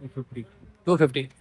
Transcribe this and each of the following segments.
250۔ 250؟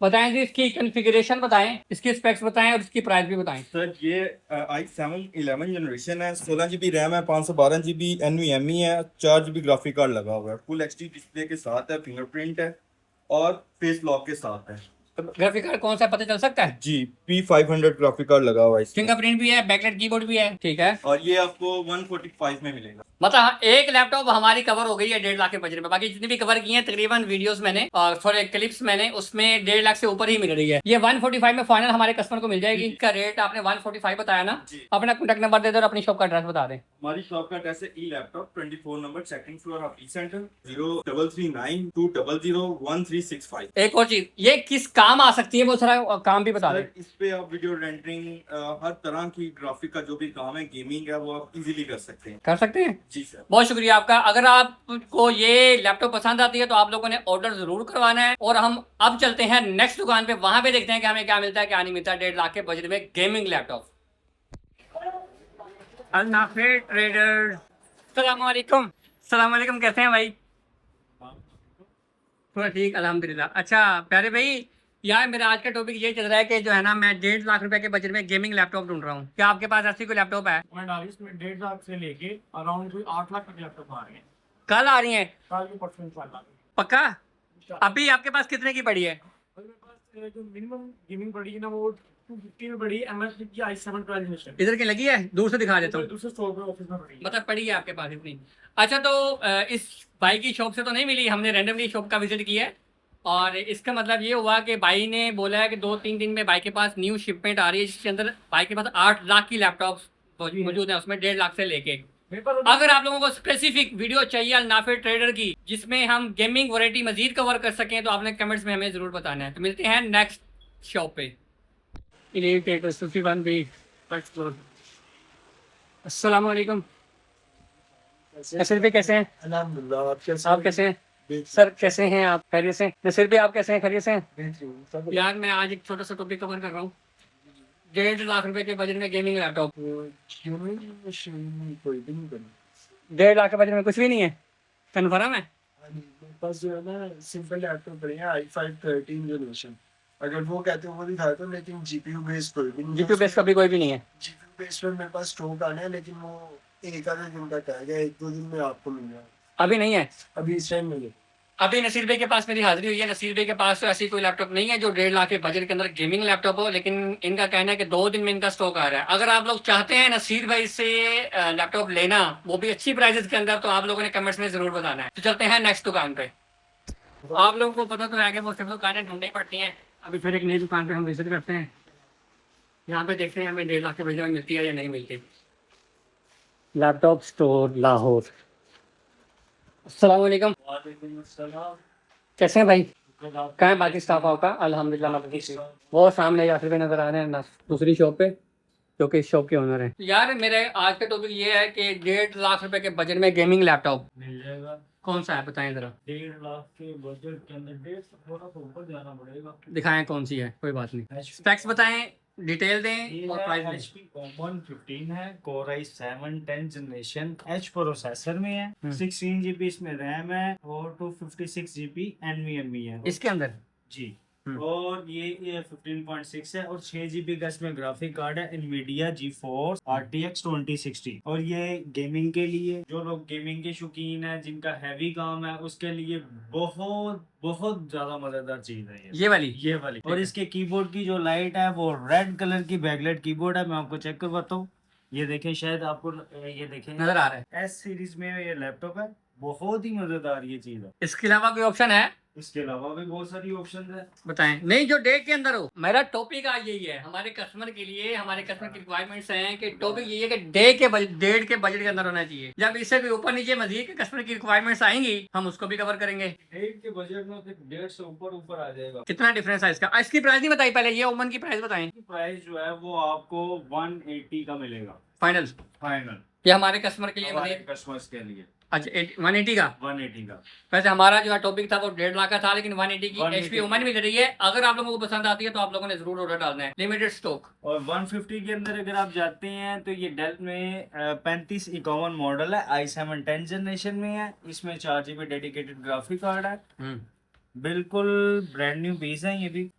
बताएं जी, इसकी कॉन्फ़िगरेशन बताएं, इसकी स्पेक्स बताएं और इसकी प्राइस भी बताएं। सर ये i7 11 जनरेशन है, 16 GB रैम है, 512 GB NVMe है, 4 GB ग्राफिक कार्ड लगा हुआ है, फुल HD डिस्प्ले के साथ है, फिंगरप्रिंट है और फेस लॉक के साथ है। ग्राफिक कार्ड कौन सा पता चल सकता है? जी P500 ग्राफिक कार्ड लगा हुआ है इसमें। फिंगरप्रिंट भी है, बैकलाइट कीबोर्ड भी है, ठीक है। और ये आपको 145 में मिलेगा। मतलब एक लैपटॉप हमारी कवर हो गई है 1.5 लाख के बजट में। बाकी जितनी भी कवर की हैं तकरीबन वीडियोस मैंने और थोड़े क्लिप्स मैंने, उसमें 1.5 लाख से ऊपर ही मिल रही है। ये 145 में फाइनल हमारे कस्टमर को मिल जाएगी। इसका रेट आपने 145 बताया ना? जी। अपना कॉन्टैक्ट नंबर दे दो और अपनी शॉप का एड्रेस बता दें। हमारी शॉप का एड्रेस है E laptop 24 number, second floor of E centre, 0339200136 एक और चीज, ये किस काम आ सकती है वो सारा काम भी बता दें। सर इस पे आप वीडियो रेंडरिंग, हर तरह की ग्राफिक का जो भी काम है, गेमिंग है, वो आप इजीली कर सकते हैं। कर सकते हैं। जी सर। बहुत शुक्रिया आपका। अगर आपको ये लैपटॉप पसंद आती है तो आप लोगों ने ऑर्डर जरूर करवाना है। और हम अब चलते हैं नेक्स्ट दुकान पे, वहां पे देखते हैं कि हमें क्या मिलता है क्या नहीं मिलता 1.5 लाख के बजट में गेमिंग लैपटॉप। अल-नाफे ट्रेडर्स, अस्सलाम वालेकुम। अस्सलाम वालेकुम, कैसे हैं भाई? पूरा ठीक अल्हम्दुलिल्लाह। अच्छा प्यारे भाई, यार मेरा आज का टॉपिक ये चल रहा है कि जो है ना, मैं 1.5 लाख रुपए के बजट में गेमिंग लैपटॉप ढूंढ रहा हूँ। क्या आपके पास ऐसी कोई लैपटॉप है? में 1.5 लाख से लेके अराउंड 8 लाख तक लैपटॉप आ रहे हैं। कल आ रही हैं? कल की परसों इंशाल्लाह। पक्का? अभी आपके पास कितने की पड़ी है? और मेरे पास जो मिनिमम गेमिंग पड़ी है ना, वो 250 में पड़ी है, एमएस की i7 12 जनरेशन। इधर की लगी है? दूर से दिखा देता हूँ। दूसरे स्टोर पे ऑफिस में पड़ी है। मतलब पड़ी है आपके पास इतनी? अच्छा तो इस भाई की शॉप से तो नहीं मिली, हमने रैंडमली शॉप का विजिट किया है। और इसका मतलब ये हुआ कि भाई ने बोला है कि 2-3 दिन में भाई के पास न्यू शिपमेंट आ रही है, जिसके अंदर भाई के पास 8 लाख की लैपटॉप मौजूद है, उसमें 1.5 लाख से लेके। मेरे पास अगर आप लोगों को स्पेसिफिक वीडियो चाहिए अल-नाफे ट्रेडर की, जिसमें हम गेमिंग वैरायटी मजीद कवर कर सकें, तो आपने कमेंट्स में हमें जरूर बताना है। तो मिलते हैं नेक्स्ट शॉप पे। अस्सलाम वालेकुम। नसीर भाई कैसे हैं? अल्हम्दुलिल्लाह। आप कैसे हैं सर? कैसे हैं आप? खैरियत से? नसीर भाई आप कैसे हैं? खैरियत से हैं? यार मैं आज एक छोटा सा टॉपिक कवर कर रहा हूँ। 1.5 लाख रुपए के बजट में गेमिंग लैपटॉप। 1.5 लाख के बजट में कुछ भी नहीं है? कन्फर्म है? बस जो है ना, सिंपल लैपटॉप पड़े हैं i5 13 जनरेशन। अगर वो कहते हो वो दिखाया तो, लेकिन जीपीयू बेस्ड कोई भी नहीं। जीपीयू बेस का भी कोई भी नहीं है? जीपीयू बेस्ड पर मेरे पास स्टॉक आने हैं, लेकिन वो एक आधे दिन तक आएगा, 1-2 दिन में आपको मिल जाएगा। अभी नहीं है? अभी इस टाइम मिले। अभी नसीर भाई के पास मेरी हाजिरी हुई है। नसीर भाई के पास तो ऐसी कोई लैपटॉप नहीं है जो 1.5 लाख के बजट के अंदर गेमिंग लैपटॉप हो, लेकिन इनका कहना है कि 2 दिन में इनका स्टॉक आ रहा है। अगर आप लोग चाहते हैं नसीर भाई से लैपटॉप लेना, वो भी अच्छी प्राइसेस के अंदर, तो आप लोगों ने कमेंट्स में जरूर बताना है। तो चलते हैं नेक्स्ट दुकान पे। आप लोगों को पता तो है कि वो सब दुकानें ढूंढनी पड़ती हैं। अभी फिर एक नई दुकान पे हम विजिट करते हैं। यहाँ पे देखते हैं हमें 1.5 लाख के बजट में मिलती है या नहीं मिलती। Laptop store Lahore. अस्सलाम वालेकुम। कैसे हैं भाई? कहाँ है बाकी स्टाफ आपका? अल्हम्दुलिल्लाह मैं बढ़िया हूँ। वो सामने यासिर भाई नजर आ रहे हैं दूसरी शॉप पे, जो कि इस शॉप के ओनर हैं। यार मेरे आज का टॉपिक ये है कि 1.5 लाख रुपए के बजट में गेमिंग लैपटॉप मिल जाएगा। कौन सा है बताएं जरा। 1.5 लाख के बजट के अंदर 1.5 से थोड़ा सा ऊपर जाना पड़ेगा। दिखाएं कौन सी है, कोई बात नहीं। स्पेक्स बताएं, डिटेल दें और प्राइस दें। HP Common 15 है, Core i7 10 generation, H processor में है, 16 GB इसमें रैम है और 256 GB NVMe है इसके अंदर जी। और ये 15.6 है और 6 GB का इसमें ग्राफिक कार्ड है, Nvidia GeForce RTX 2060। और ये गेमिंग के लिए, जो लोग गेमिंग के शौकीन है, जिनका हैवी काम है, उसके लिए बहुत बहुत ज्यादा मजेदार चीज है ये वाली। और इसके कीबोर्ड की जो लाइट है वो रेड कलर की बैकलाइट कीबोर्ड है। मैं आपको चेक करवाता हूँ, ये देखें, शायद आपको ये देखें नजर आ रहा है। S सीरीज में ये लैपटॉप है, बहुत ही मजेदार ये चीज है। इसके अलावा कोई ऑप्शन है? इसके अलावा भी बहुत सारी ऑप्शन है। बताएं। नहीं, जो डे के अंदर हो। मेरा टॉपिक आज यही है, हमारे कस्टमर के लिए, हमारे कस्टमर की रिक्वायरमेंट्स हैं कि टॉपिक यही है कि डे के डेढ़ के बजट के अंदर होना चाहिए। जब इससे भी ऊपर नीचे मजीद के कस्टमर की रिक्वायरमेंट्स आएंगी, हम उसको भी कवर करेंगे। 1 के बजट में 1.5 से ऊपर आ जाएगा। कितना डिफरेंस है इसका? इसकी प्राइस नहीं बताई पहले, ये ओमन की प्राइस बताएं। प्राइस जो है वो आपको 180 का मिलेगा फाइनल। ये हमारे कस्टमर के लिए हमारे मजीद। कस्टमर्स के लिए अच्छा 180 का। 180 का। वैसे हमारा जो है टॉपिक था वो 1.5 लाख का था, लेकिन 180 की 180 HP ओमन मिल रही है। अगर आप लोगों को पसंद आती है तो आप लोगों ने जरूर ऑर्डर डालना है, लिमिटेड स्टॉक। और 150 के अंदर अगर आप जाते हैं तो ये डेल में 3551 मॉडल है, i7 10 जनरेशन में है। इसमें 4 GB डेडिकेटेड ग्राफिक कार्ड है बिल्कुल ब्रांड न्यू पीस है ये भी।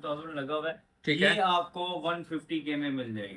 2000 लगा हुआ है। ठीक ये है। आपको 150K में मिल जाएगी।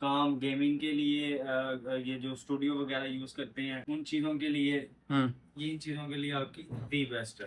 काम गेमिंग के लिए ये जो स्टूडियो वगैरह यूज करते हैं उन चीजों के लिए, ये इन चीजों के लिए आपकी दी बेस्ट है।